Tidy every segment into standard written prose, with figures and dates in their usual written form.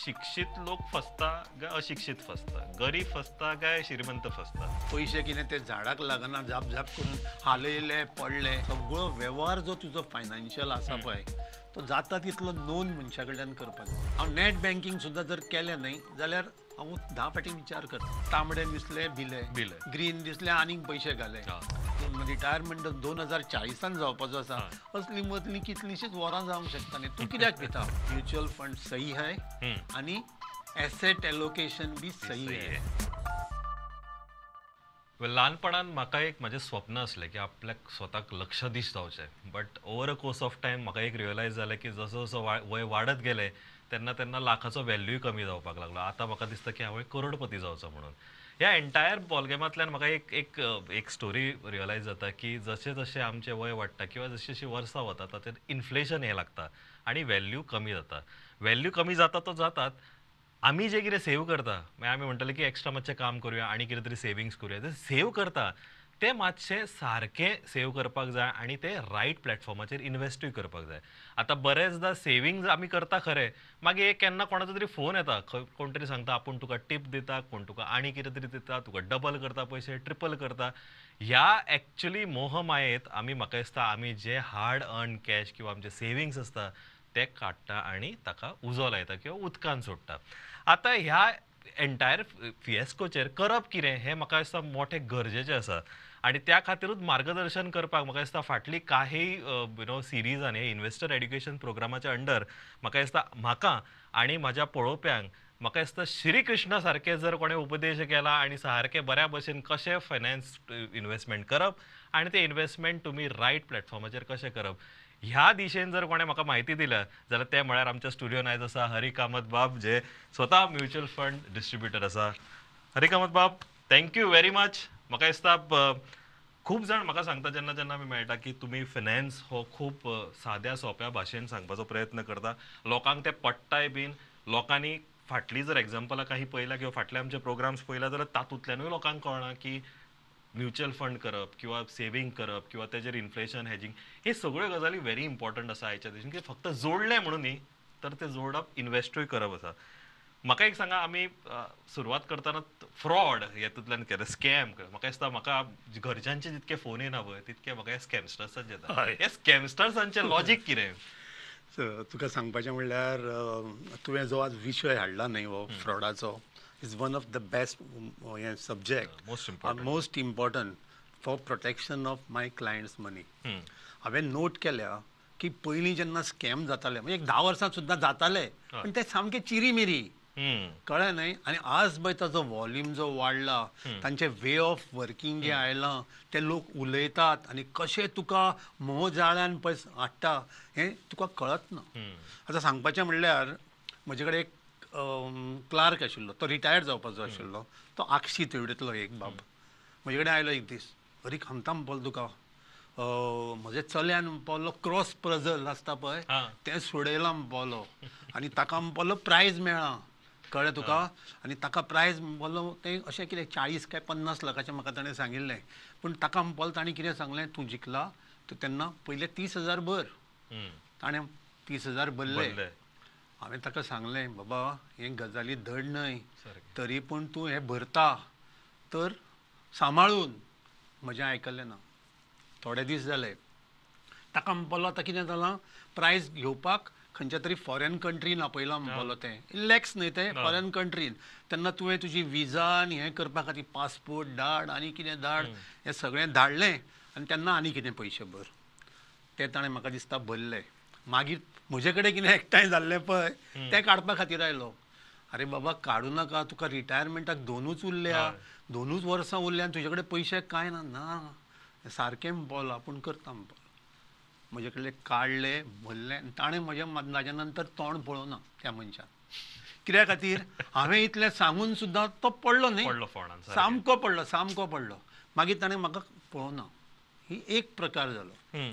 शिक्षित लोक फसता काय अशिक्षित फसता, गरीब फसता काय श्रीमंत फसता? पैसे कितें ते झाडाक लागना झाप झाप करून हालयले पडले सगळो व्यवहार जो तुजो फायनान्शियल आसा पळय तो जाता तितलो नोंद मनशा कडल्यान करपाक जाय. हांव नेट बँकिंग सुद्दां जर केलें न्हय जाल्यार हांव 10 फावटी विचार करता. तांबडे दिसले भिले, ग्रीन दिसले आनीक पयशे घाले. रिटायरमेंट 2040 जावपाचो आसा, असली मदली कितलीशीच वरां जावंक शकता न्ही. तूं कित्याक भिता? म्युच्युअल फंड सही है आनी एसेट एलोकेशन बी सही है. ल्हानपणान म्हाका एक म्हजें स्वप्न आसलें की आपल्याक स्वताक लक्षाधीश जावचें. But over a course of time म्हाका एक रियलायज जालें की जसो जसो वय वाडत गेलें तेन्ना तेन्ना लाखाचो व्हॅल्यूय कमी जावपाक लागलो. आतां म्हाका दिसता की हांवें करोडपती जावचो म्हणून. ह्या एंटायर बॉलगेमांतल्यान म्हाका एक स्टोरी रियलायज जाता की जशें जशें आमचें वय वाडटा किंवा जशीं जशीं वर्सां वता ताचेर इन्फ्लेशन हें लागता आनी व्हॅल्यू कमी जाता. व्हॅल्यू कमी जाता तो जातात. आमी जे कितें सेव करता मागीर आमी म्हणटले की एक्स्ट्रा मातशें काम करुया आनी कितें तरी सेविंग्स करुया. ते सेव करता तें मातशें सारकें सेव करपाक जाय आनी तें रायट प्लॅटफॉर्माचेर इन्वेस्टूय करपाक जाय. आतां बरेचदा सेविंग्स आमी करता खरें, मागीर केन्ना कोणाचो तरी फोन येता, कोण तरी सांगता आपूण तुका टीप दिता, कोण तुका आनी कितें तरी दिता, तुका डबल करता पयशे, ट्रिपल करता. ह्या एक्चुली मोह मायेंत आमी म्हाका दिसता आमी जे हार्ड अर्न कॅश किंवा आमचे सेविंग्स आसता ते काडटा आनी ताका उजो लायता किंवा उदकान सोडटा. आतां ह्या एंटायर फिएस्कोचेर करप कितें हें म्हाका दिसता मोठें गरजेचें आसा. आनी त्या खातीरूच मार्गदर्शन करपाक म्हाका दिसता फाटली काही सिरीजांनी इन्व्हेस्टर एड्युकेशन प्रोग्रामाच्या अंडर म्हाका दिसता म्हाका आनी म्हाज्या पळोवप्यांक म्हाका दिसता श्री कृष्णा सारके जर कोणें उपदेश केला आनी सारके बऱ्या भशेन कशें फायनान्स इन्वेस्टमेंट करप आनी ते इन्वेस्टमेंट तुमी रायट प्लॅटफॉर्माचेर कशें करप ह्या दिशेन जर कोणें म्हाका म्हायती दिल्या जाल्यार ते म्हळ्यार आमच्या स्टुडियोन आयज आसा हरी कामत बाब, जे स्वता म्युच्युअल फंड डिस्ट्रिब्युटर आसा. हरी कामत बाब, थँक्यू व्हेरी मच. म्हाका दिसता खूब जाण म्हाका सांगता जेन्ना जेन्ना आमी मेळटा की तुमी फायनान्स हो खूब साद्या सोंप्या भाशेन सांगपाचो प्रयत्न करता. लोकांक ते पडटाय बीन. लोकांनी फाटलीं जर एग्जांपलां काही पळयल्या किंवा फाटले आमचे प्रोग्राम्स पळयल्या जाल्यार तातूंतल्यानूय लोकांक कळना की म्युच्युअल फंड करप किंवा सेविंग करप किंवा तेजेर इन्फ्लेशन हेजींग हे सगळ्यो गजाली व्हेरी इम्पॉर्टंट आसा आयच्या दिसांनी. की फक्त जोडलें म्हणून न्ही तर ते जोडप इन्वेस्टूय करप आसा. म्हाका एक सांगा, आमी सुरवात करतना फ्रॉड हेतूंतल्यान केलें, स्कॅम म्हाका दिसता म्हाका घरच्यांचे जितके फोन येना पळय तितके म्हाका स्कॅमस्टर्सांचे येता. हे स्कॅमस्टर्सांचें लॉजीक कितें? तुका सांगपाचें म्हणल्यार तुवें जो आज विशय हाडला न्हय हो फ्रॉडाचो is one of the best subject most important for protection of my clients money. हांवें नोट केल्या की पयलीं जेन्ना स्कॅम जाताले म्हणजे एक 10 वर्सां सुद्दां जाताले पण ते सामके चिरीमिरी कळ्ळें न्हय. आनी आज पळय ताजो वॉल्यूम जो वाडला, तांचे वे ऑफ वर्किंग जे आयलां, ते लोक उलयतात आनी कशें तुका मोह जाळ्यान पळय हाडटा हें तुका कळत ना. आतां सांगपाचें म्हणल्यार म्हजे कडेन एक क्लार्क आशिल्लो, तो रिटायर्ड जावपाचो आशिल्लो. तो आक्षी तेवडेतलो एक बाब म्हजे कडेन आयलो एक दीस. अरे खामता म्हणपालो तुका म्हज्या चल्यान म्हणपालो क्रॉस प्रजल आसता पळय तें सोडयलां म्हणपालो आनी ताका म्हणपालो प्रायज मेळ्ळा. कळ्ळें तुका? आनी ताका प्रायज म्हणपालो तें अशें कितें 40 काय 50 लाखाचें म्हाका ताणें सांगिल्लें. पूण ताका म्हणपालो ताणें कितें सांगलें, तूं जिखला तेन्ना पयले 30,000 भर. ताणें 30,000 भरले. हांवें ताका सांगलें, बाबा हें गजाली धड न्हय, तरी पूण तूं हें भरता तर सांबाळून. म्हजें आयकलें ना. थोडे दीस जाले. ताका म्हणपालो आतां कितें जालां, प्रायज घेवपाक खंयच्या तरी फॉरेन कंट्रीन आपयलां म्हणपालो. तें लॅक्स न्हय तें फॉरेन कंट्रीन. तेन्ना तुवें तुजी विजा आनी हें करपा खातीर पासपोर्ट धाड आनी कितें धाड हें सगळें धाडलें आनी तेन्ना आनी कितें पयशे भर. ते ताणें म्हाका दिसता भरले. मागीर म्हजे कडेन कितें एकठांय जाल्लें पळय तें काडपा खातीर आयलो. अरे बाबा काडूं नाका, तुका रिटायरमेंटाक 2च उरल्या, 2च वर्सां उरल्या आनी तुजे कडेन पयशे कांय ना. ना सारकें म्हणपालो, आपूण करता म्हणपालो. म्हजे कडले काडले, भरले. ताणें म्हाज्या नंतर तोंड पळोवना त्या मनशान. कित्या खातीर हांवें इतलें सांगून सुद्दां तो पडलो न्ही, सामको पडलो. मागीर ताणें म्हाका पळोवना. ही एक प्रकार जालो.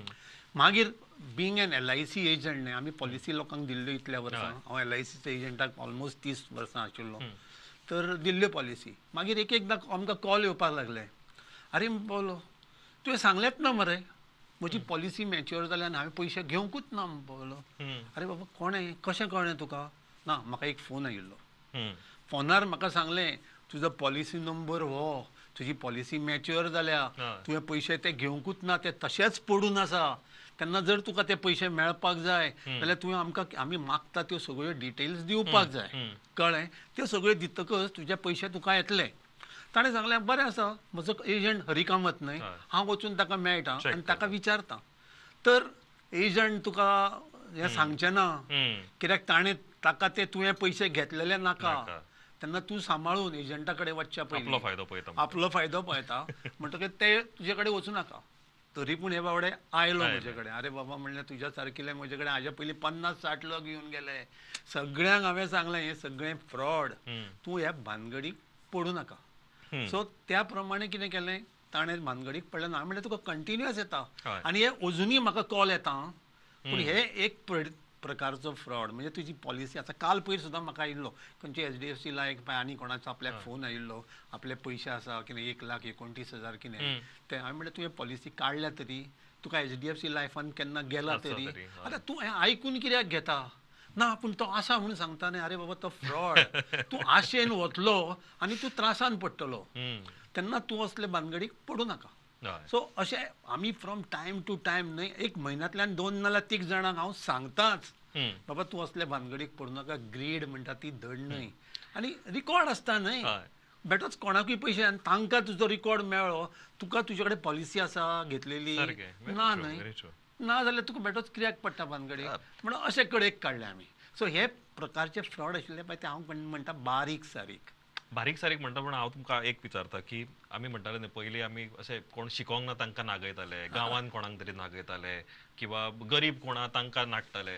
मागीर बींग एन LIC एजंट न्ही, आमी पॉलिसी लोकांक दिल्ल्यो इतल्या वर्सां. हांव LICच्या एजंटाक ऑलमोस्ट 30 वर्सां आशिल्लो. तर दिल्ल्यो पॉलिसी. मागीर एकदां आमकां कॉल येवपाक लागले. अरे म्हणपालो तुवें सांगलेंच ना मरे, म्हजी पॉलिसी मॅच्युअर जाल्या आनी हांवें पयशे घेवंकूच ना म्हणपालो. अरे बाबा कोणें, कशें कळ्ळें तुका? ना म्हाका एक फोन आयिल्लो. हम्म. फोनार म्हाका सांगलें तुजो पॉलिसी नंबर हो, तुजी पॉलिसी मॅच्युअर जाल्या, हय. तुवें पयशे ते घेवंकूच ना, ते तशेंच पडून आसा. तेन्ना जर तुका ते पयशे मेळपाक जाय जाल्यार तुवें आमी मागता त्यो सगळ्यो डिटेल्स दिवपाक जाय. कळ्ळें? त्यो सगळ्यो दितकच तुजे पयशे तुका येतले. ताणें सांगलें बरें आसा, म्हजो एजंट हरिकामत न्हय, हांव वचून ताका मेळटा आनी ताका विचारता. तर एजंट तुका हें सांगचें ना, कित्याक ताका ते तुवें पयशे घेतलेले नाका. तेन्ना तूं सांबाळून एजंटा कडेन वचच्या आपलो पयलीं फायदो पळयता. आपलो फायदो पळयता. म्हणटकीर ते तुजे कडेन वचूं नाका. तरी पूण हे बाबडे आयलो म्हजे कडेन. आरे बाबा म्हणलें तुज्या सारकिले म्हजे कडेन हाजे पयलीं 50-60 लोक येवन गेले. सगळ्यांक हांवें सांगलें हें सगळें फ्रॉड, तूं ह्या भानगडीक पडूं नाका. सो त्या प्रमाणे कितें केलें, ताणें भानगडीक पडलें ना. हांवें म्हणलें तुका कंटिन्युअस येता आनी हे अजुनूय म्हाका कॉल येता. पूण हे एक प्रकारचो फ्रॉड. म्हणजे तुजी पॉलिसी आतां काल पयर सुद्दां म्हाका आयिल्लो खंयची HDFC लायक आनी कोणाचो आपल्याक फोन आयिल्लो, आपले पयशे आसा कितें 1,29,000 कितें ते. हांवें म्हणलें तुवें पॉलिसी काडल्या तरी, तुका HDFC लायफान केन्ना गेला तरी. आतां तूं हें आयकून कित्याक घेता? ना पूण तो आसा म्हणून सांगता न्ही. आरे बाबा तो फ्रॉड. तूं आशेन वतलो आनी तूं त्रासान पडटलो. तेन्ना तूं असले भानगडीक पडूं नाका. सो अशें आमी फ्रॉम टायम टू टायम न्हय, एक म्हयन्यांतल्यान 2 नाल्यार 3 जाणांक हांव सांगताच बाबा तूं असले भानगडीक पडूं नाका. ग्रीड म्हणटा ती धड न्हय. आनी रिकॉर्ड आसता न्हय, बेठोच कोणाकूय पयशे आनी तांकां तुजो रिकॉर्ड मेळ्ळो, तुका तुजे कडेन पॉलिसी आसा घेतलेली ना न्हय, ना जाल्यार तुका बेठोच कित्याक पडटा भानगडीक. म्हणून अशें कडेक काडलें आमी. सो हे प्रकारचे फ्रॉड आशिल्ले पळय ते हांव म्हणटा बारीक सारीक म्हणटा. पूण हांव तुमकां एक विचारता की आमी म्हणटाले न्ही पयलीं आमी अशें कोण शिकोंक ना तांकां नागयताले, गांवांत कोणाक तरी नागयताले किंवा गरीब कोणा तांकां नाडटाले.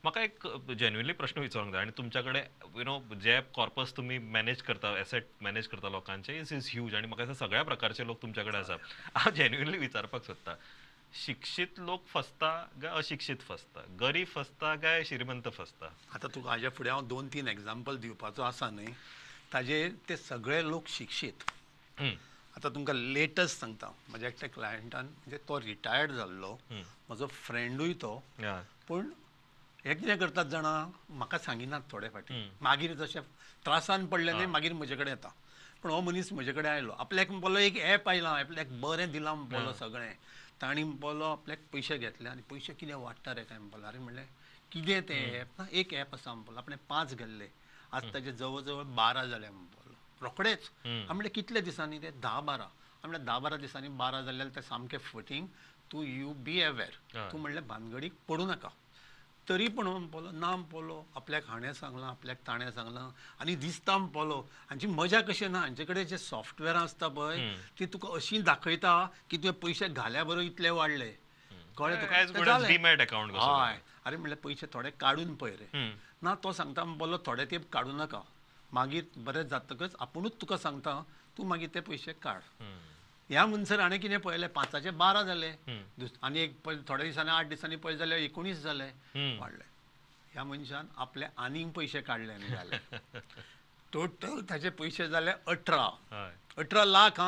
म्हाका एक जेन्युअनली प्रश्न विचारूंक जाय आनी तुमच्या कडेन जे कॉर्पस तुमी मॅनेज करता, एसेट मॅनेज करता लोकांचे इज ह्यूज आनी म्हाका दिसता सगळ्या प्रकारचे लोक तुमच्या कडेन आसा. हांव जेन्युअनली विचारपाक सोदता, शिक्षीत लोक फसता काय अशिक्षीत फसता? गरीब फसता काय श्रीमंत फसता? आतां तुका हाज्या फुडें हांव 2-3 एग्जाम्पल दिवपाचो आसा न्हय, ताजे ते सगळे लोक शिक्षीत. आतां तुमकां लेटस्ट सांगता, म्हज्या एकट्या क्लायंटान म्हणजे तो रिटायर्ड जाल्लो, म्हजो फ्रेंडूय तो. पूण हे कितें करतात जाणा, म्हाका सांगिनात थोडे फावटी. मागीर जशें त्रासान पडले न्हय मागीर म्हजे कडेन येता. पूण हो मनीस म्हजे कडेन आयलो, आपल्याक म्हणपालो एक ऍप आयलां, आपल्याक बरें दिलां म्हणपालो सगळें. तांणी म्हणपालो आपल्याक पयशे घेतले आनी पयशे कितें वाडटा रे काय म्हणपालो. आरे म्हणलें कितें तें ऍप? ना एक ऍप आसा म्हणपालो. आपणें 5 गेल्ले, आज ताचे जवळ जवळ 12 जाले म्हणपालो रोखडेच. हांवें म्हणलें कितले दिसांनी? ते 10-12. हांवें म्हणलें 10-12 दिसांनी 12 जाल्यार ते सामकें फटींग. तूं यू बी अवेर. तूं म्हणलें भानगडीक पडूं नाका. तरी पूण म्हणपालो ना म्हणपालो, आपल्याक हाणें सांगलां, आपल्याक ताणें सांगलां आनी दिसता म्हणपालो. हांची मजा कशी ना, हांचे कडेन जे सॉफ्टवॅर आसता पळय ती तुका अशीं दाखयता की तुवें पयशे घाल्या बरोबर इतले वाडले. कळ्ळें तुका? Demat account. हय. आरे म्हणलें पयशे थोडे काडून पळय रे. ना तो सांगता म्हणपालो थोडे तेंप काडूं नाका, मागीर बरें जातकच आपुणूच तुका सांगता तूं मागीर ते पयशे काड. ह्या मनशान हाणें कितें पळयलें, 5चे 12 जाले आनी एक थोड्या दिसांनी 8 दिसांनी पळय जाल्यार 19 जाले, वाडले. ह्या मनशान आपले आनीक पयशे काडले आनी जाले. टोटल ताचे पयशे जाले 18 लाख.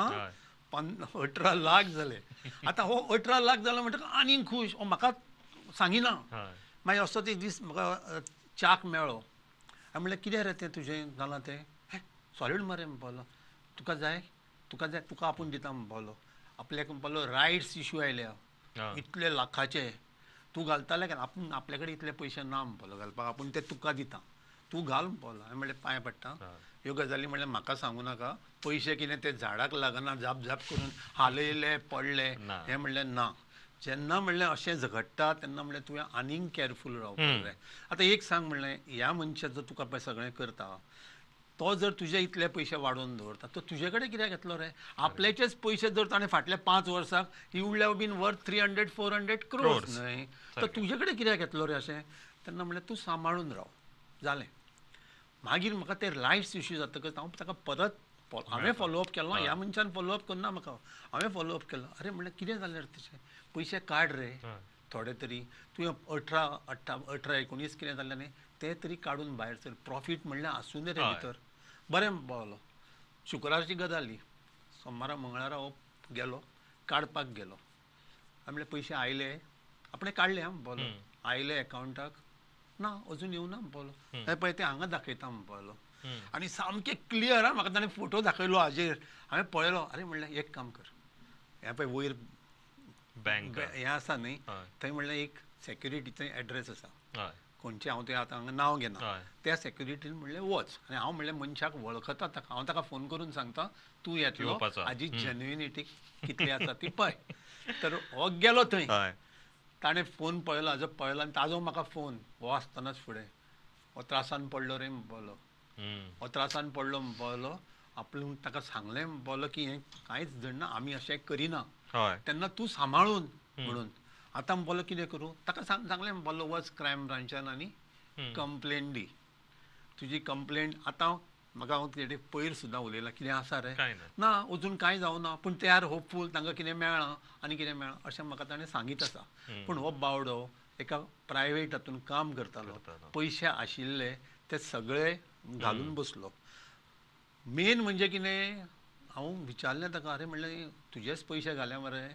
18 लाख जाले. आतां हो 18 लाख जालो म्हणटकच आनीक खूश. हो म्हाका सांगिना. मागीर असोच एक दीस म्हाका च्याक मेळ्ळो. हांवें म्हणलें कितें रे तें तुजें जालां तें? सॉलिड मरे म्हणपालो. तुका जाय तुका आपूण दिता म्हणपालो. आपल्याक म्हणपालो रायट्स इश्यू आयल्या इतले लाखाचे, तूं घालताले काय? आपूण आपल्या कडेन इतले पयशे ना म्हणपालो घालपाक, आपूण ते तुका दिता, तूं घाल म्हणपालो. हांवें म्हणलें पांय पडटा, ह्यो गजाली म्हणल्यार म्हाका सांगूं नाका. पयशे कितें ते झाडाक लागना झाप झाप करून हालयले पडले हें म्हणलें ना. जेन्ना म्हणलें अशें घडटा तेन्ना म्हणलें तुवें आनीक कॅरफूल रावपाक जाय. आतां एक सांग म्हणलें, ह्या मनशान जर तुका पळय सगळें करता, तो जर तुजे इतले पयशे वाडोवन दवरता, तो तुजे कडेन कित्याक घेतलो रे? आपल्याचेच पयशे जर ताणें फाटल्या 5 वर्सांक he would have been worth 300-400 crores न्हय, तर तुजे कडेन कित्याक घेतलो रे अशें? तेन्ना म्हणलें तूं सांबाळून राव, जालें. मागीर म्हाका ते रायट्स इश्यू जातकच हांव ताका परत हांवें फॉलोअप केलो. ह्या मनशान फॉलोअप करना म्हाका, हांवें फॉलोअप केलो. आरे म्हणलें कितें जालें रे तशें? पयशे काड रे थोडे तरी. तुवें 18-19 कितें जालें न्ही ते तरी काडून भायर सर. प्रॉफीट म्हणलें आसूं रे भितर. बरें म्हणपालो. शुक्रारची गजाल ही. सोमारा मंगळारा हो गेलो काडपाक गेलो. हांवें म्हणलें पयशे आयले? आपणें काडले म्हणपालो. आयले एकावंटाक ना अजून येवना म्हणपालो पळय ते हांगा दाखयता म्हणपालो आनी सामकें क्लियर हा म्हाका ताणें फोटो दाखयलो हाजेर हांवें पळयलो अरे म्हणलें एक काम कर हें पळय वयर बँक हें आसा न्ही थंय म्हणलें एक सॅक्युरिटीचो एड्रेस आसा खंयचें हांव तें आतां हांगा नांव घेना त्या सॅक्युरिटीन म्हणलें वच आनी हांव म्हणलें मनशाक वळखता ताका हांव ताका फोन करून सांगता तूं येतलो हाजी जेन्युनिटी कितली आसा ती पळय तर हो गेलो थंय ताणें फोन पळयलो हाजो पळयलो आनी ताजो म्हाका फोन हो आसतनाच फुडें हो त्रासान पडलो रे म्हणपालो हो त्रासान पडलो म्हणपालो आपूण ताका सांगलें म्हणपालो की हें कांयच धडना आमी अशें करिना तेन्ना तूं सांबाळून म्हणून आतां म्हणपालो कितें करूं ताका सांगलें म्हणपालो वच क्रायम ब्रांचान आनी कंप्लेन दी तुजी कंप्लेंट आतां म्हाका हांव तेजे पयर सुद्दां उलयलां कितें आसा रे ना अजून कांय जावना पूण ते आर होपफूल तांकां कितें मेळ्ळां आनी कितें मेळ्ळां अशें म्हाका ताणें सांगीत आसा पूण हो बावडो एका प्रायवेट हातून काम करतालो पयशे आशिल्ले ते सगळे घालून बसलो मेन म्हणजे कितें हांव विचारलें ताका अरे म्हणलें तुजेच पयशे घाले मरे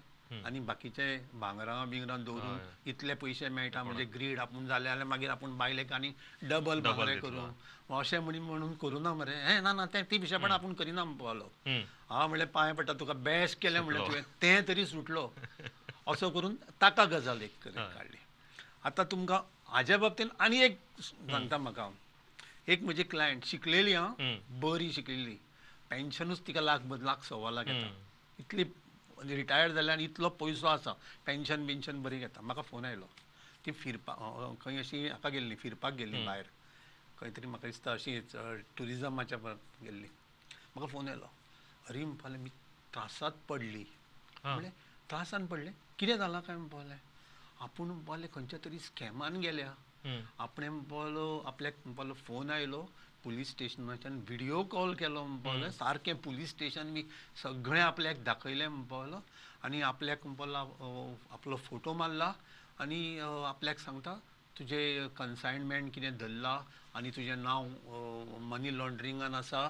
आनी बाकीचे भांगरां बिंगरां दवरून इतले पयशे मेळटा म्हणजे ग्रीड आपूण जाले जाल्यार मागीर आपूण बायलेक आनी डबल भांगरे करूं अशें म्हणून करूं ना मरे हें ना ना तें ती पिशेपणां आपूण करिना म्हणपालो हांव म्हणलें पांय पडटा तुका बेस्ट केलें म्हणलें तुवें तें तरी सुटलो असो करून ताका गजाल एक काडली आतां तुमकां हाज्या बाबतींत आनी एक सांगता म्हाका एक म्हजी क्लायंट शिकलेली बरी शिकलेली पेन्शनूच तिका लाख सव्वा लाख येता इतली रिटायर्ड जाल्या आनी इतलो पयसो आसा पेन्शन बिन्शन बरी घेता म्हाका फोन आयलो ती फिरपाक खंय अशी हाका गेल्ली फिरपाक गेल्ली भायर खंय तरी म्हाका दिसता अशी टुरिजमाच्या गेल्ली म्हाका फोन आयलो अरे म्हणपालें मी त्रासात पडली म्हणलें त्रासान पडलें कितें जालां काय म्हणपालें आपूण म्हणपालें खंयच्या तरी स्कॅमान गेल्या आपणें म्हणपालो आपल्याक म्हणपालो फोन आयलो पुलीस स्टेशनाच्यान व्हिडियो कॉल केलो म्हणपालो सारकें पुलीस स्टेशन बी सगळें आपल्याक दाखयलें म्हणपालो आनी आपल्याक म्हणपालो आपलो फोटो मारला आनी आपल्याक सांगता तुजें कन्सायनमेंट कितें धरला आनी तुजें नांव मनी लॉन्ड्रिंगान आसा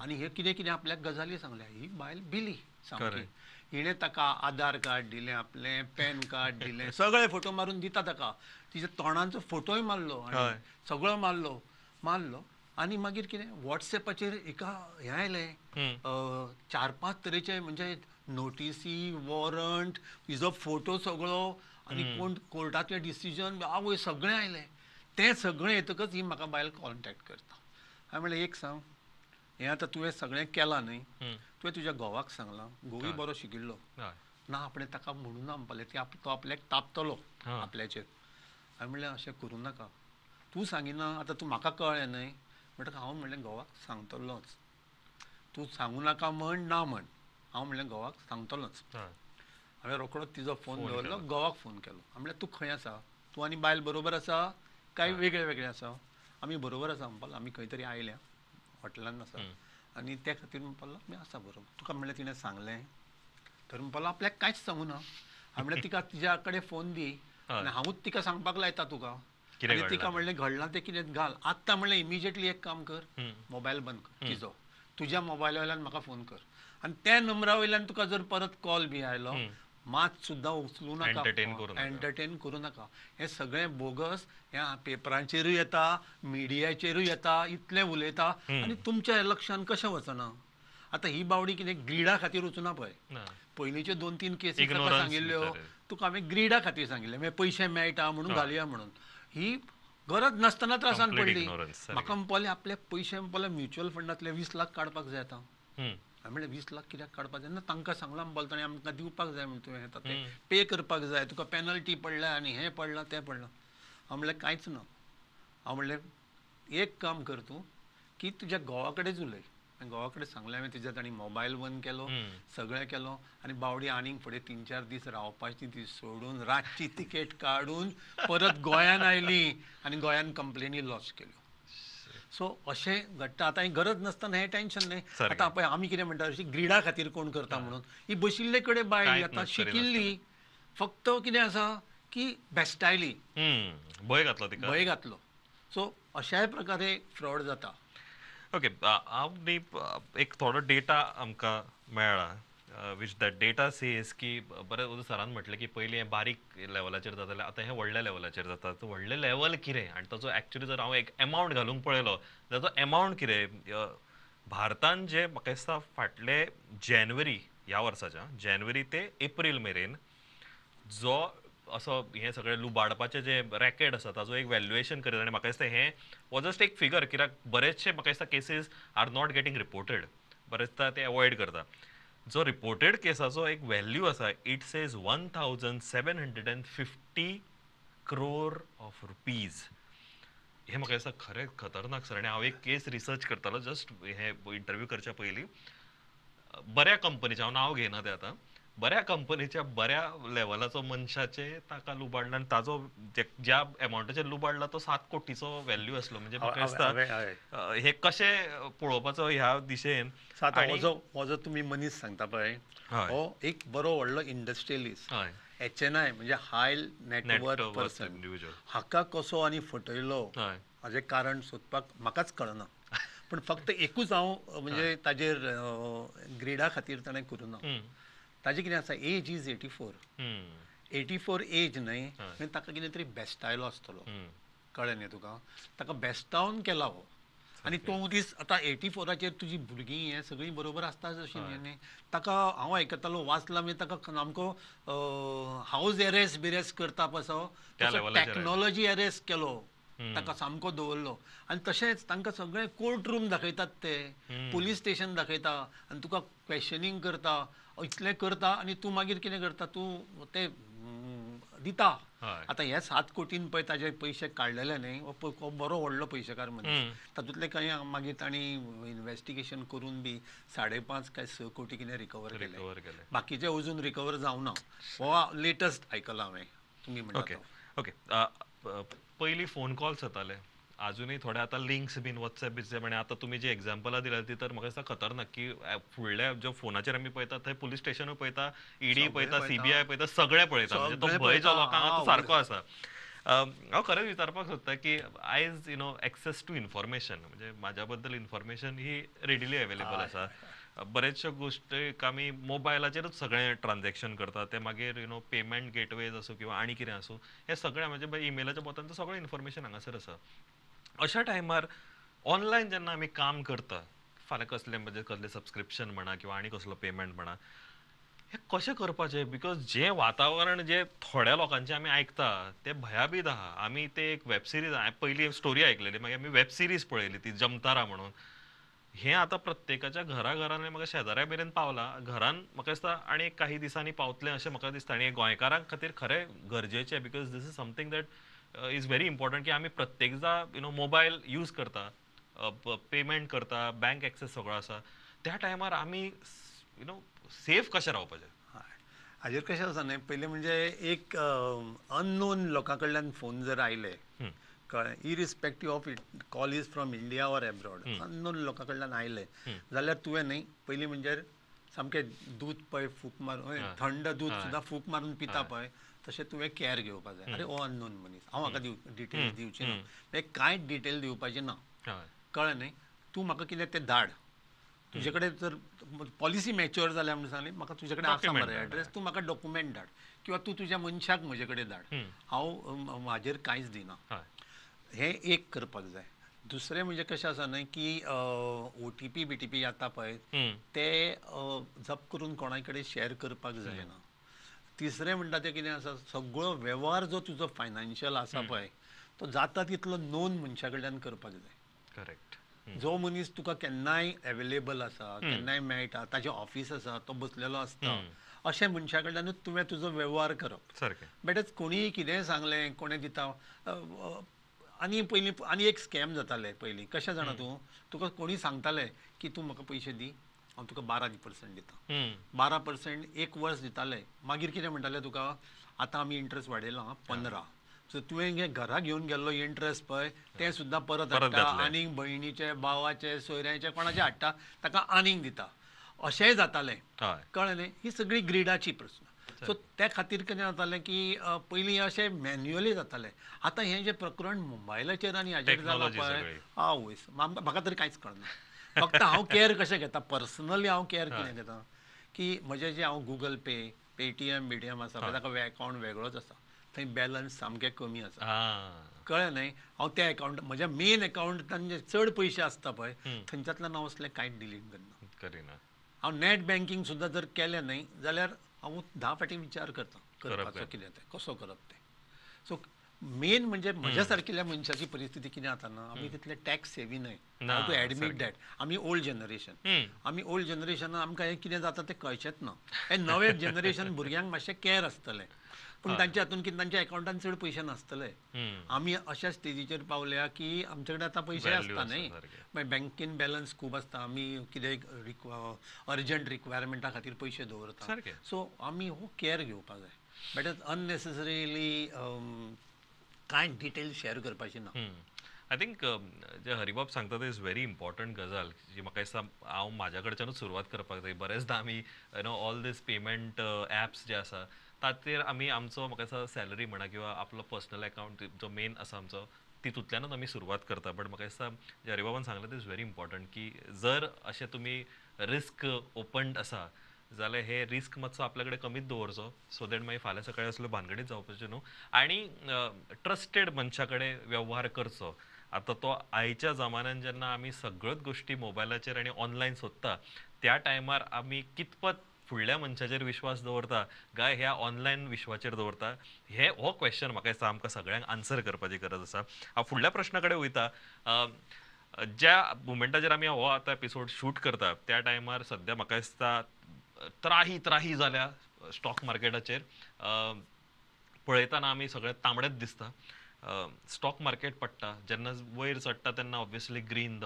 आनी हे कितें कितें आपल्याक गजाली सांगल्या ही बायल भिली सामकी हिणें ताका आधार कार्ड दिलें आपलें पॅन कार्ड दिलें सगळे फोटो मारून दिता ताका तिच्या तोंडाचो फोटोय मारलो आनी सगळो मारलो आनी मागीर कितें वॉट्सॅपाचेर एका हें आयलें 4-5 तरेचे म्हणजे नोटिसी वॉरंट हिजो फोटो सगळो आनी कोण कोर्टाचें डिसिजन आवय सगळें आयलें तें सगळें येतकच ही म्हाका बायल कॉन्टेक्ट करता हांवें म्हणलें एक सांग हें आतां तुवें सगळें केलां न्ही तुवें तुज्या घोवाक सांगलां घोवूय बरो शिकिल्लो ना आपणें ताका म्हणूं ना म्हणपालें तो आपल्याक तापतलो आपल्याचेर हांवें म्हणलें अशें करूं नाका तूं सांगिना आतां तूं म्हाका कळ्ळें न्हय म्हणटकच हांव म्हणलें घोवाक सांगतलोच तूं सांगूं नाका म्हण ना म्हण हांव म्हणलें घोवाक सांगतलोच हांवें रोखडोच तिजो फोन दवरलो घोवाक फोन केलो हांवें म्हणलें तूं खंय आसा तूं आनी बायल बरोबर आसा काय वेगळे वेगळे आसा आमी बरोबर आसा म्हणपालो आमी खंय तरी आयल्या हॉटेलान आसा आनी त्या खातीर म्हणपालो आमी आसा बरोबर तुका म्हणलें तिणें सांगलें तर म्हणपालो आपल्याक कांयच सांगूं ना हांवें म्हणलें तिका तिच्या कडेन फोन दी आनी हांवूच तिका सांगपाक लायता तुका आनी तिका म्हणलें घडलां तें कितें घाल आत्तां म्हणलें इमिजिएटली एक काम कर मोबायल बंद कर तिजो तुज्या मोबायला वयल्यान म्हाका फोन कर आनी त्या नंबरा वयल्यान तुका जर परत कॉल बी आयलो मात सुद्दां उचलूं नाका एंटरटेन करूं नाका हें सगळें बोगस ह्या पेपरांचेरूय येता मिडियाचेरूय येता इतलें उलयता आनी तुमच्या लक्षान कशें वचना आतां ही बावडी कितें ग्रिडा खातीर वचूना पळय पयलींच्यो 2-3 केसी ताका सांगिल्ल्यो तुका हांवें ग्रिडा खातीर सांगिल्लें मागीर पयशे मेळटा म्हणून घालुया म्हणून ही गरज नासतना त्रासान पडली म्हाका म्हणपालें आपल्याक पयशे म्हणपालें म्युच्युअल फंडांतले 20 लाख काडपाक जाय आतां हांवें म्हणलें 20 लाख कित्याक काडपाक जाय ना तांकां सांगलां म्हणपालो ताणें आमकां दिवपाक जाय म्हणून तुवें येता तें पे करपाक जाय तुका पेनल्टी पडल्या आनी हें पडलां तें पडलां हांव म्हणलें कांयच ना हांव म्हणलें एक काम कर तूं की तुज्या घोवा कडेच उलय घोवा कडेन सांगलें हांवें तिच्या ताणी मोबायल बंद केलो सगळें केलो आनी बावडी आनीक फुडें 3-4 दीस रावपाची ती सोडून रातची तिकेट काडून परत गोंयान आयली आनी गोंयान कंप्लेनी लॉन्च केल्यो सो अशें घडटा आतां ही गरज नासतना हें टेन्शन न्हय आतां पळय आमी कितें म्हणटा अशी ग्रिडा खातीर कोण करता म्हणून ही बशिल्ले कडेन बायल आतां शिकिल्ली फक्त कितें आसा की बेस्टायली भंय घातलो सो अशाय प्रकारे फ्रॉड जाता ओके हांव न्ही एक थोडो डेटा आमकां मेळ्ळा विच दॅट डेटा सेज की बरें सरान म्हटलें की पयलीं हें बारीक लेवलाचेर जातालें आतां हें व्हडल्या लेवलाचेर जाता तो व्हडलें लेवल कितें आनी ताचो एक्चुअली जर हांव एक अमावंट घालूंक पळयलो जाल्यार तो अमावंट कितें भारतान जे म्हाका दिसता फाटले जानेवारी ह्या वर्साच्या जानेवारी ते एप्रील मेरेन जो असो हें सगळें लुबाडपाचें जे रॅकेट आसा ताचो एक व्हॅल्युएशन करीत आनी म्हाका दिसता हें हो जस्ट एक फिगर कित्याक बरेचशे म्हाका दिसता cases are not getting reported बरें दिसता ते अवॉयड करता जो रिपोर्टेड केसाचो एक व्हॅल्यू आसा it says 1750 crore of rupees हे म्हाका दिसता खरें खतरनाक सर आनी हांव एक केस रिसर्च करतालो जस्ट हे इंटरव्यू करच्या पयलीं बऱ्या कंपनीचे हांव नांव घेयना तें आतां बऱ्या कंपनीच्या बऱ्या लेवलाचो मनशाचे ताका लुबाडला आनी ताजो ज्या एमावंटाचेर लुबाडला तो 7 कोटीचो व्हॅल्यू आसलो म्हणजे म्हाका दिसता हे कशें पळोवपाचो ह्या दिशेन आतां हो जो तुमी मनीस सांगता पळय हो एक बरो व्हडलो इंडस्ट्रियलिस्ट HNI म्हणजे हाय नेटवर्क पर्सन हाका कसो आनी फटयलो हाजें कारण सोदपाक म्हाकाच कळना पण फक्त एकूच हांव म्हणजे ताजेर ग्रेडा खातीर ताणें करूना ताजें कितें आसा एज इज 84 एज न्हय ताका कितें तरी बेस्टायलो आसतलो कळ्ळें न्ही तुका ताका बेस्टावन केला हो आनी तो दीस आतां 84चेर तुजी भुरगीं हें सगळीं बरोबर आसता अशीं न्ही ताका हांव आयकतालो वाचला म्हणजे ताका सामको हावज एरेस्ट बिरेस्ट करता पसो टॅक्नॉलॉजी एरेस्ट केलो ताका सामको दवरलो आनी तशेंच तांकां सगळें कोर्ट रूम दाखयतात ते पुलीस स्टेशन दाखयता आनी तुका क्वेश्चनींग करता इतलें करता आनी तूं मागीर कितें करता तूं तें दिता आतां हे 7 कोटीन पळय ताजे पयशे काडलेले न्ही हो बरो व्हडलो पयशेकार मनीस तातूंतले कांय मागीर तांणी इन्व्हेस्टिगेशन करून बी 5.5 काय 6 कोटी कितें रिकवर केले बाकीचे अजून रिकवर जावना हो लेटस्ट आयकला हांवें तुमी म्हणटा ओके पयलीं फोन कॉल्स येताले अजूनही थोडे आता लिंक्स बीन व्हॉट्सॲप बिट्स म्हणजे आता तुम्ही जे एक्झाम्पलां दिल्यात ती तर म्हाका दिसता खतरनाक की फुडल्या ज्यो फोनाचेर आमी पळयता थंय पुलीस स्टेशनूय पळयता ईडी पळयता CBI पळयता सगळें पळयता म्हणजे तो भंय जो लोकांक आतां सारको आसा हांव खरेंच विचारपाक सोदता की आयज एक्सेस टू इन्फॉर्मेशन म्हणजे म्हाज्या बद्दल इन्फॉर्मेशन ही रेडिली अवेलेबल आसा बरेचशे गोश्टी आमी मोबायलाचेरूच सगळें ट्रान्झॅक्शन करता ते मागीर पेमेंट गेटवेज आसूं किंवा आनी कितें आसूं हे सगळें म्हणजे ईमेलाच्या बोतांचें सगळें इन्फॉर्मेशन हांगासर आसा अशा टायमार ऑनलायन जेन्ना आमी काम करता फाल्यां कसलें म्हणजे कसलें सबस्क्रिप्शन म्हणा किंवा आनी कसलो पेमेंट म्हणा हे कशें करपाचें बिकॉज जें वातावरण जे थोड्या लोकांचें आमी आयकता तें भयाबीत आहा आमी ते एक वेब सिरीज हांवें पयलीं स्टोरी आयकलेली मागीर आमी वेब सिरीज पळयली ती जमतारा म्हणून हें आतां प्रत्येकाच्या घरांनी म्हाका शेजाऱ्या मेरेन पावलां घरान म्हाका दिसता आनी काही दिसांनी पावतलें अशें म्हाका दिसता आनी गोंयकारांक खातीर खरें गरजेचें because this is something that is very important की आमी प्रत्येकदां मोबायल यूज करता पेमेंट करता बँक एक्सेस सगळो आसा त्या टायमार आमी सेफ कशें रावपाचें हाजेर कशें आसा न्ही पयलीं म्हणजे एक अननोन लोकां कडल्यान फोन जर आयले कळ्ळें irrespective of it call is from India or abroad unknown लोकां कडल्यान आयले जाल्यार तुवें न्ही पयलीं म्हणजे सामकें दूद पळय फूक मारून थंड दूद सुद्दां फूक मारून पिता पळय तशें तुवें कॅर घेवपाक जाय अरे हो अननोन मनीस हांव म्हाका डिटेल्स दिवची ना म्हणजे कांयच डिटेल दिवपाची ना कळ्ळें न्ही तूं म्हाका कितें तें धाड तुजे कडेन जर पॉलिसी मॅच्युअर जाल्या म्हणून सांगली म्हाका तुजे कडेन आसा मरे एड्रेस तूं म्हाका डॉक्युमेंट धाड किंवा तूं तुज्या मनशाक म्हजे कडेन धाड हांव म्हाजेर कांयच दिना हें एक करपाक जाय दुसरें म्हणजे कशें आसा न्हय की OTP BTP येता पळय ते जप करून कोणाय कडेन शॅर करपाक जायना तिसरें म्हणटा तें कितें आसा सगळो वेव्हार जो तुजो फायनान्शियल आसा पळय तो जाता तितलो नोंद मनशा कडल्यान करपाक जाय करेक्ट जो मनीस तुका केन्नाय अवेलेबल आसा केन्नाय मेळटा ताजें ऑफीस आसा तो बसलेलो आसता अशें मनशा कडल्यानूच तुवें तुजो वेव्हार करप सारकें बेठच कोणीय कितेंय सांगलें कोणें दिता आनी पयलीं आनी एक स्कॅम जाताले पयलीं कशें जाणा तूं तुका कोणी सांगताले की तूं म्हाका पयशे दी हांव तुका 12% दिता 12% एक वर्स दिताले मागीर कितें म्हणटाले तुका आतां आमी इंट्रस्ट वाडयला 15 सो तुवें घरा घेवन गेल्लो इंट्रस्ट पळय तें सुद्दां परत हाडटा आनीक भयणीचे भावाचे सोयऱ्याचे कोणाचे हाडटा ताका आनीक दिता अशेंय जातालें कळ्ळें न्ही ही सगळी ग्रिडाची प्रश्न सो त्या खातीर कितें जातालें की पयलीं अशें मॅन्युअली जातालें आतां हें जें प्रकरण मोबायलाचेर आनी हाचेर जालां पळय आवयस म्हाका तरी कांयच कळना फक्त हांव कॅर कशें घेता पर्सनली हांव कॅर कितें घेता की म्हजें जें हांव गुगल पे पेटीएम आसा पळय ताका अकावंट वेगळोच आसा, थंय बॅलन्स सामकें कमी आसा. कळ्ळें न्हय, हांव त्या अकावंट म्हज्या मेन अकावंटान जे चड पयशे आसता पळय थंयच्यातल्यान हांव असलें कांयच डिलीट करना. करिना. हांव नेट बँकिंग सुद्दां जर केलें न्हय जाल्यार हांव 10 फावटी विचार करता करपाचो कितें तें कसो करप तें. सो मेन म्हणजे म्हज्या सारकिल्या मनशाची परिस्थिती कितें जाता ना, आमी तितले टॅक्स सेवी न्हय. हांव टू एडमीट दॅट. आमी ओल्ड जनरेशन. आमी ओल्ड जनरेशन आमकां हें कितें जाता तें कळचेंच ना. हे नवे जनरेशन भुरग्यांक मातशें कॅर आसतलें. पूण तांच्या हातून कितें तांच्या अकावंटान चड पयशे नासतले. आमी अशा स्टेजीचेर पावल्या की आमचे कडेन आतां पयशे आसता न्हय, मागीर बँकेन बॅलन्स खूब आसता, आमी कितें अर्जंट रिक्वायरमेंटा खातीर पयशे दवरता. सो आमी हो कॅर घेवपाक जाय. बेटर अननेसेसरिली कांय डिटेल शेअर करपाची ना. आय थिंक जे हरिबाब सांगता ते इज व्हेरी इम्पॉर्टंट गजाल जी म्हाका दिसता हांव म्हाज्या कडच्यानूच सुरवात करपाक जाय. बरेचदा आमी ऑल दीस पेमेंट ॲप्स जे आसा ताचेर आमी आमचो म्हाका दिसता सॅलरी म्हणा किंवा आपलो पर्सनल अकावंट जो मेन आसा आमचो तितूंतल्यानूच आमी सुरवात करता. बट म्हाका दिसता जे हरिबाबान सांगलें ते इज व्हेरी इम्पॉर्टंट की जर अशें तुमी रिस्क ओपन्ड आसा जाल्यार हे रिस्क मातसो आपल्या कडेन कमीच दवरचो सो दॅट मागीर फाल्यां सकाळीं असल्यो भानगडीच जावपाच्यो न्हू. आनी ट्रस्टेड मनशा कडेन वेव्हार करचो. आतां तो आयच्या जमान्यान जेन्ना आमी सगळ्योच गोश्टी मोबायलाचेर आनी ऑनलायन सोदता त्या टायमार आमी कितपत फुडल्या मनशाचेर विश्वास दवरता काय ह्या ऑनलायन विश्वाचेर दवरता हो क्वेश्चन म्हाका दिसता आमकां सगळ्यांक आन्सर करपाची गरज आसा. हांव फुडल्या प्रश्ना कडेन वयता. ज्या मुमेंटाचेर आमी हो आतां एपिसोड शूट करता त्या टायमार सद्या म्हाका दिसता त्राही जाल्या स्टॉक मार्केटाचेर. पळयतना आमी सगळे तांबडेच दिसता. स्टॉक मार्केट पडटा जेन्ना वयर चडटा तेन्ना obviously green the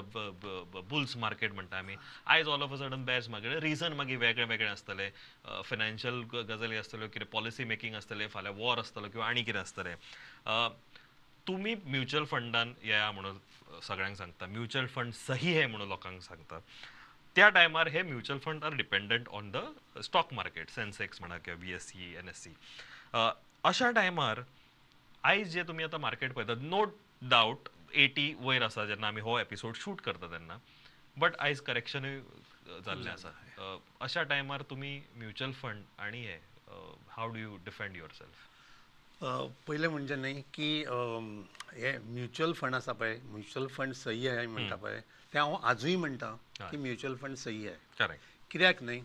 bulls market म्हणटा आमी. आयज all of a sudden bears market. Reason मागीर वेगळे वेगळे आसतले. फायनान्शियल गजाली आसतल्यो, कितें पॉलिसी मेकींग आसतलें, फाल्यां वॉर आसतलो किंवा आनी कितें आसतलें. तुमी म्युच्युअल फंडान येया म्हणून सगळ्यांक सांगता, म्युच्युअल फंड सही है म्हणून लोकांक सांगता. त्या टायमार हे mutual fund are dependent on the stock market, Sensex म्हणा किंवा BSE NSE. अशा टायमार आयज जे तुमी आतां मार्केट पळयतात नो डावट 80 वयर आसा जेन्ना आमी हो एपिसोड शूट करता तेन्ना. बट आयज करेक्शनूय जाल्लें आसा. अशा टायमार तुमी म्युच्युअल फंड आनी हे how do you defend yourself? पयलें म्हणजे न्हय की हे म्युच्युअल फंड आसा पळय, म्युच्युअल फंड सही आहे म्हणटा पळय तें हांव आजूय म्हणटा की म्युच्युअल फंड सही आहे. करेक्ट. कित्याक न्हय,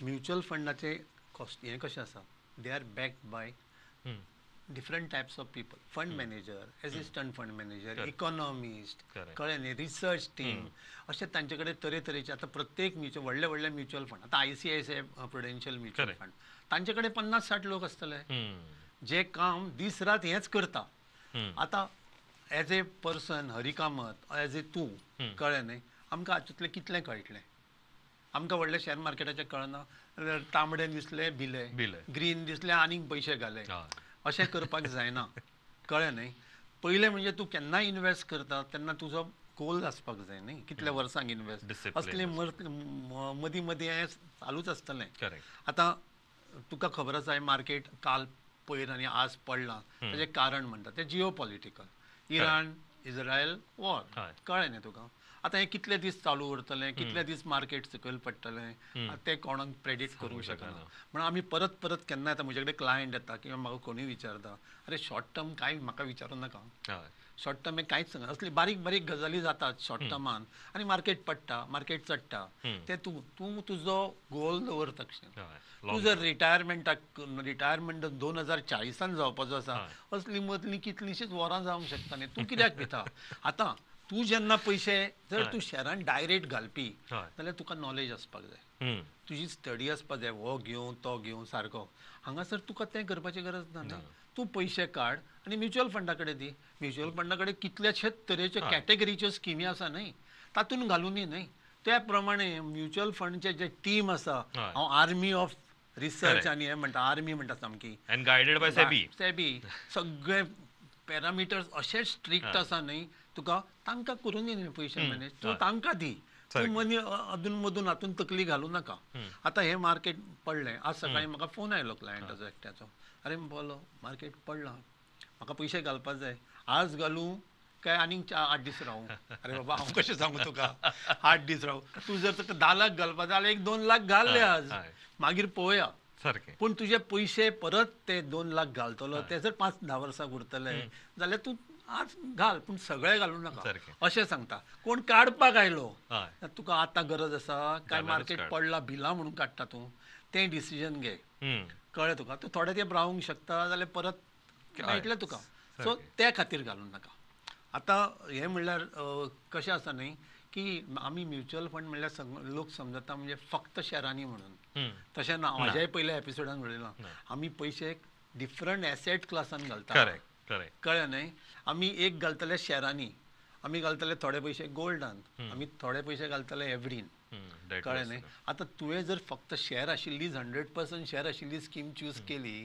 म्युच्युअल फंडाचे हें कशें आसा, they are backed by different types of people. Fund manager, assistant fund manager, economist, कळ्ळें न्ही, रिसर्च टीम, अशे तांचे कडेन तरेतरेचे. आतां प्रत्येक व्हडले व्हडले म्युच्युअल फंड, आतां ICICI प्रुडेन्शियल म्युच्युअल फंड, तांचे कडेन 50-60 लोक आसतले जे काम दीस रात हेंच करता. आतां as a person Hari Kamat, as a तूं, कळ्ळें न्ही, आमकां हातूंतलें कितलें कळटलें? आमकां व्हडले शेअर मार्केटाचें कळना, तांबडें दिसलें भिले, ग्रीन दिसलें आनीक पयशे घाले. अशें करपाक जायना. कळ्ळें न्ही. पयलें म्हणजे तूं केन्नाय इन्वेस्ट करता तेन्ना तुजो गोल आसपाक जाय न्ही, कितल्या वर्सांक इन्वेस्ट. असलें मदीं मदीं हें चालूच आसतलें. आतां तुका खबर आसा मार्केट काल पयर आनी आज पडलां ताचें कारण म्हणटा तें Jio political. Iran Israel war. कळ्ळें न्ही तुका. आतां हें कितले दीस चालू उरतलें, कितले दीस मार्केट सकयल पडटलें तें कोणाक प्रेडिक्ट करूंक शकना. म्हणून आमी परत परत केन्ना येता म्हजे कडेन क्लायंट येता किंवा म्हाका कोणूय विचारता, अरे शॉर्ट टर्म कांय म्हाका विचारूं नाका. शॉर्ट टर्म हें कांयच सांगना. असली बारीक बारीक गजाली जातात शॉर्ट टर्मान आनी मार्केट पडटा, मार्केट चडटा. तें तूं तुजो गोल दवर तशें. तूं जर रिटायरमेंट 2040 जावपाचो आसा, असली मदलीं कितलींशींच वरां जावंक शकता न्ही. तूं कित्याक भिता? आतां तूं जेन्ना पयशे जर तूं शेअरान डायरेक्ट घालपी जाल्यार तुका नॉलेज आसपाक जाय, तुजी स्टडी आसपाक जाय, हो घेवं तो घेवं सारको. हांगासर तुका तें करपाची गरज ना. तूं पयशे काड आनी म्युच्युअल फंडा कडेन दी. म्युच्युअल फंडा कडेन कितलेशेच तरेच्यो कॅटेगरीच्यो स्किमी आसा न्ही, तातूंत घालूनी न्ही. त्या प्रमाणे म्युच्युअल फंडचे जे टीम आसा, हांव आर्मी ऑफ रिसर्च आनी हें म्हणटा, आर्मी म्हणटा सामकी, एंड गायडेड बाय सेबी, सगळे पॅरामिटर्स अशे स्ट्रिक्ट आसा न्ही, तुका तांकां करून दी पयशे मॅनेज. तूं तांकां दी. तूं मनी अदून मदून हातून तकली घालूं नाका. आतां हें मार्केट पडलें, आज सकाळीं म्हाका फोन आयलो क्लायंटाचो एकट्याचो, अरे बोलो मार्केट पडलां, म्हाका पयशे घालपाक जाय, आज घालूं काय आनीक 8 दीस रावू. अरे बाबा हांव कशें सांगू तुका 8 दीस रावू. तूं जर तुका 10 लाख घालपाक जाल्यार 1-2 लाख घाल आज, मागीर पळोवया. सारकें. पूण तुजे पयशे परत ते 2 लाख घालतलो ते जर 5-10 वर्सां उरतले जाल्यार तूं आज घाल, पूण सगळे घालूं नाका सारकें. अशें सांगता. कोण काडपाक आयलो हय. तुका आतां गरज आसा काय मार्केट पडला भिला म्हणून काडटा तूं, तें डिसिजन घे. कळ्ळें तुका. तूं थोडे तेंप रावूंक शकता जाल्यार परत मेळटलें तुका. सो त्या खातीर घालूं नाका. आतां हें म्हणल्यार कशें आसा न्ही की आमी म्युच्युअल फंड म्हणल्यार लोक समजता म्हणजे फक्त शेअरांनी म्हणून. तशें ना. म्हाज्याय पयल्या एपिसोडान उलयलां. आमी पयशे डिफरंट एसेट क्लासान घालता. कळ्ळें न्ही. आमी एक घालतले शेअरांनी, आमी घालतले थोडे पयशे गोल्डान, आमी थोडे पयशे घालतले एवरीन. कळ्ळें न्ही. आतां तुवें जर फक्त शेअर आशिल्ली 100% शेअर आशिल्ली स्कीम चूज केली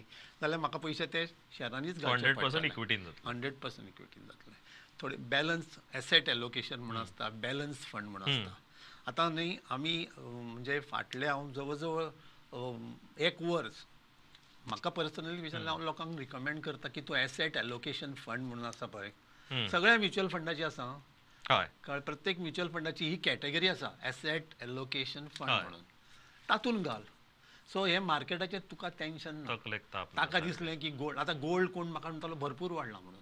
जाल्यार म्हाका पयशे ते शेअरांनीच घालचे पडटले. 100% इक्विटीन जातले. 100% इक्विटीन जातले. थोडे बॅलन्स एसेट एलोकेशन म्हणून आसता, बॅलन्स फंड म्हणून आसता. आतां न्ही आमी म्हणजे फाटले हांव जवळ जवळ 1 वर्स म्हाका पर्सनली विचारल्यार हांव लोकांक रिकमेंड करता की तूं एसेट एलोकेशन फंड म्हणून आसा पळय सगळ्या म्युच्युअल फंडाची आसा. कळ्ळें. प्रत्येक म्युच्युअल फंडाची ही कॅटेगरी आसा एसेट एलोकेशन फंड म्हणून. तातूंत घाल. सो हे मार्केटाचें तुका टेन्शन ना. ताका दिसलें की गोल्ड, आतां गोल्ड कोण म्हाका म्हणटालो भरपूर वाडला म्हणून,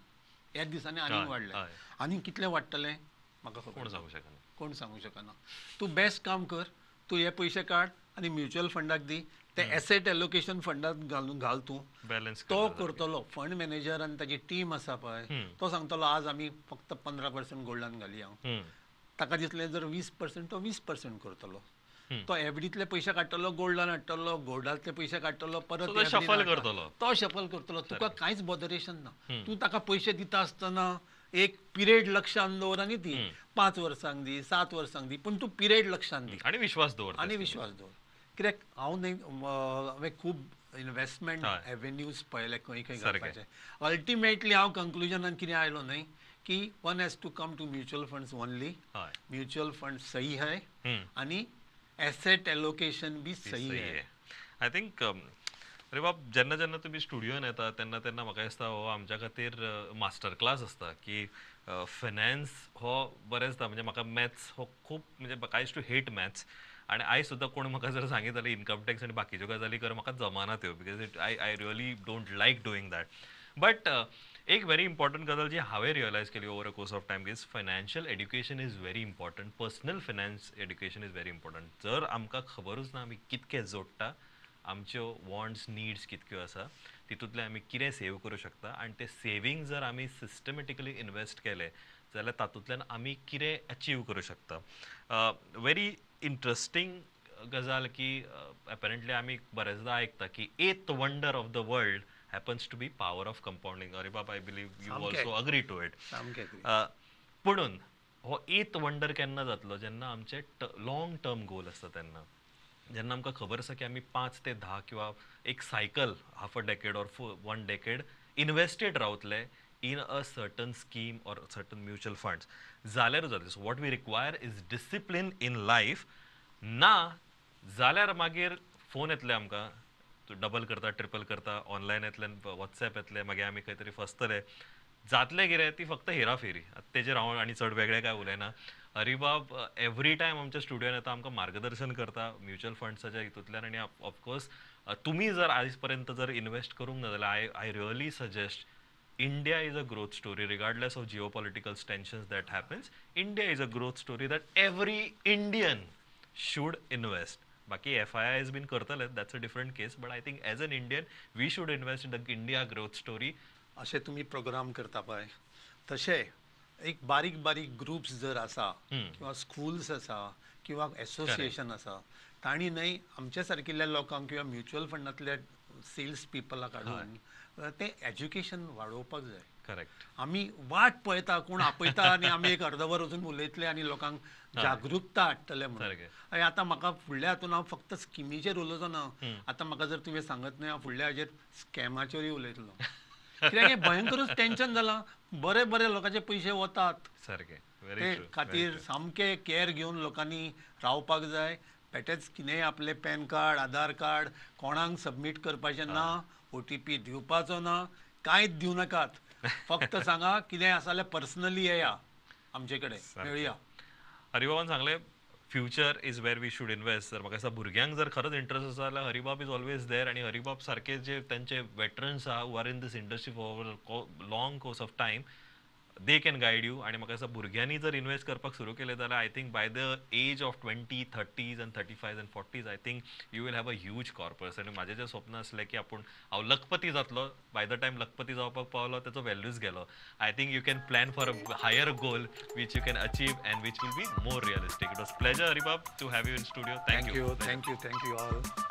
ह्या दिसांनी आनीक वाडलें. आनीक कितलें वाडटलें म्हाका कोण सांगूं शकना. कोण सांगूं शकना. तूं बेस्ट काम कर. तूं हे पयशे काड आनी म्युच्युअल फंडाक दी. ते एसेट एलोकेशन फंडांत घाल तूं. बॅलन्स तो करतलो. फंड मॅनेजर आनी ताची टीम आसा पळय तो सांगतलो आज आमी फक्त 15% गोल्डान घालया. ताका दिसलें जर 20% तो 20% करतलो. तो एफडीतले पयशे काडटलो, गोल्डान हाडटलो, गोल्डांतले पयशे काडटलो, परत शफल करतलो. तो शफल करतलो. तुका कांयच बॉदरेशन ना. तूं ताका पयशे दिता आसतना एक पिरियड लक्षान दवर आनी दी. 5 वर्सांक दी, 7 वर्सांक दी, पूण तूं पिरियड लक्षान दी आनी विश्वास दवर. कित्याक हांव न्ही हांवें खूब इन्वेस्टमेंट एवेन्यूज पळयले खंय खंय घालपाचे. अल्टिमेटली हांव कंक्लुजनान कितें आयलो न्ही की one has to come to mutual funds only. Mutual fund सही है आनी एसेट एलोकेशन बी सही है. आय थिंक अरे बाब जेन्ना जेन्ना तुमी स्टुडियोन येता तेन्ना तेन्ना म्हाका दिसता हो आमच्या खातीर मास्टर क्लास आसता की फायनान्स हो बरेंचदा म्हणजे म्हाका मॅथ्स हो खूब म्हणजे I use to hate maths आणि आय सुद्दां कोण म्हाका जर सांगितलें इनकम टॅक्स आनी बाकीच्यो गजाली कर म्हाका जमाना त्यो because I really don't like doing that. But एक व्हेरी इम्पॉर्टंट गजाल जी हांवें रियलायज केली over a course of time is financial education is very important. Personal finance education is very important. जर आमकां खबरूच ना आमी कितके जोडटा, आमच्यो वॉन्ट्स निड्स कितक्यो आसा, तितूंतले आमी कितें सेव करूं शकता आनी ते सेविंग जर आमी सिस्टमॅटिकली इन्वेस्ट केले जाल्यार तातूंतल्यान आमी कितें अचीव करूं शकता. व्हेरी इंट्रस्टींग गजाल की अपॅरंटली आमी बरेचदा आयकता की 8th wonder of the world happens to be power of compounding. अरे बाबा I believe you also agree to it. पुणून हो 8th वंडर केन्ना जातलो जेन्ना आमचे लॉंग टर्म गोल आसता तेन्ना, जेन्ना आमकां खबर आसा की आमी 5 ते 10 किंवा एक cycle half a decade or 1 decade invested रावतले in a certain scheme or certain mutual funds. जाल्यारूच जाता. So what we require is discipline in life. ना जाल्यार मागीर फोन येतले आमकां, तूं डबल करता, ट्रिपल करता, ऑनलायन येतल्यान वॉट्सॅप येतले, मागीर आमी खंय तरी फसतले. जातलें कितें ती फक्त हेराफेरी. तेजेर हांव आनी चड वेगळें काय उलयना. हरिबाब एवरी टायम आमच्या स्टुडियोन येता, आमकां मार्गदर्शन करता म्युच्युअल फंड्साच्या हितूंतल्यान आनी ऑफकोर्स तुमी जर आयज पर्यंत जर इन्वेस्ट करूंक ना जाल्यार I really suggest India is a growth story regardless of geopolitical tensions that happens. India is a growth story that every Indian should invest. Baki FII has been करतले, that's a different case, but I think as an Indian we should invest in the India growth story. अशे तुम्ही programme करता पळय तशे एक बारीक बारीक groups जर आसा किंवा स्कूल्स आसा किंवा एसोसिएशन आसा तांणी न्हय आमच्या सारकिल्ल्या लोकांक किंवा म्युच्युअल फंडांतल्या सेल्स पिपलाक हाडून ते एज्युकेशन वाडोवपाक जाय. करेक्ट. आमी वाट पळयता कोण आपयता आनी आमी एक अर्दवर वचून उलयतले आनी लोकांक जागृतता हाडटले म्हणून. आतां म्हाका फुडल्या हातून हांव फक्त स्किमीचेर उलोवचो ना. आतां म्हाका जर तुवें सांगत न्हय हांव फुडल्या हाजेर स्कॅमाचेरूय उलयतलो. कित्याक हें भयंकरूच टेन्शन जालां. बरे बरे लोकांचे पयशे वतात. सारकें. ते खातीर सामकें कॅर घेवन लोकांनी रावपाक जाय. बेटेच कितेंय आपले पॅन कार्ड, आधार कार्ड कोणाक सबमीट करपाचें ना, OTP दिवपाचो ना, कांयच दिवं नाकात. फक्त सांगा कितें आसा जाल्यार पर्सनली येया आमचे कडेन मेळुया. हरिबाबान सांगले future is where we should invest. जर म्हाका दिसता भुरग्यांक जर खरंच इंटरेस्ट आसा जाल्यार हरिबाब इज ऑलवेज देर, आणि हरिबाब सारखे जे त्यांचे वेटरन्स आहा who are in this industry for long course of time, they can guide you. आणि म्हाका दिसता भुरग्यांनी जर इन्वेस्ट करपाक सुरू केले जाल्यार I think by the age of 20, 30s and 35s and 40s I think you will have a huge corpus. आणि माझे जे स्वप्न असले की आपण हांव लखपती जातलो, बाय द टायम लखपती जावपाक पावलो त्याचो व्हॅल्यूज गेलो. I think you can plan for a higher goal which you can achieve and which will be more realistic. It was pleasure Haribab to have you in studio. Thank you. Thank you all.